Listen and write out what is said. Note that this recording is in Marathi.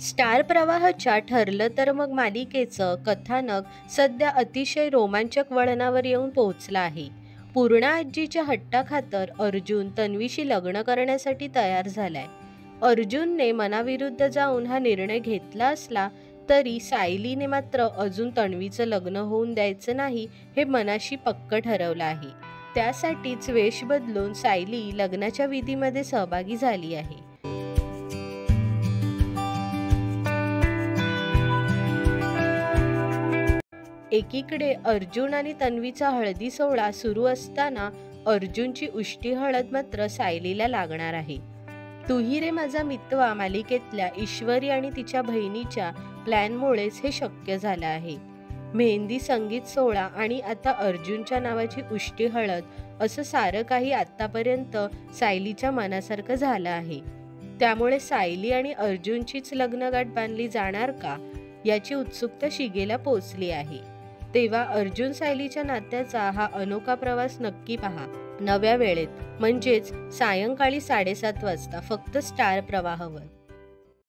स्टार प्रवाहच्या ठरलं तर मग मालिकेचं कथानक सध्या अतिशय रोमांचक वळणावर येऊन पोहोचलं आहे. पूर्णा आजीच्या हट्टाखातर अर्जुन तन्वीशी लग्न करण्यासाठी तयार झालाय. अर्जुनने मनाविरुद्ध जाऊन हा निर्णय घेतला असला तरी सायलीने मात्र अजून तन्वीचं लग्न होऊन द्यायचं नाही हे मनाशी पक्क ठरवलं आहे. त्यासाठीच वेश बदलून सायली लग्नाच्या विधीमध्ये सहभागी झाली आहे. एकीकडे अर्जुन आणि तन्वीचा हळदी सोहळा सुरू असताना अर्जुनची उष्टी हळद मात्र सायलीला लागणार आहे. तू ही रे माझा मितवा मालिकेतल्या ईश्वरी आणि तिच्या बहिणीच्या प्लॅनमुळेच हे शक्य झालं आहे. मेहंदी, संगीत सोहळा आणि आता अर्जुनच्या नावाची उष्टी हळद असं सारं काही आतापर्यंत सायलीच्या मनासारखं झालं आहे. त्यामुळे सायली आणि अर्जुनचीच लग्नगाठ बांधली जाणार का याची उत्सुकता शिगेला पोचली आहे. तेव्हा अर्जुन सायलीच्या नात्याचा हा अनोखा प्रवास नक्की पहा नव्या वेळेत, म्हणजेच सायंकाळी 7:30 वाजता फक्त स्टार प्रवाहवर.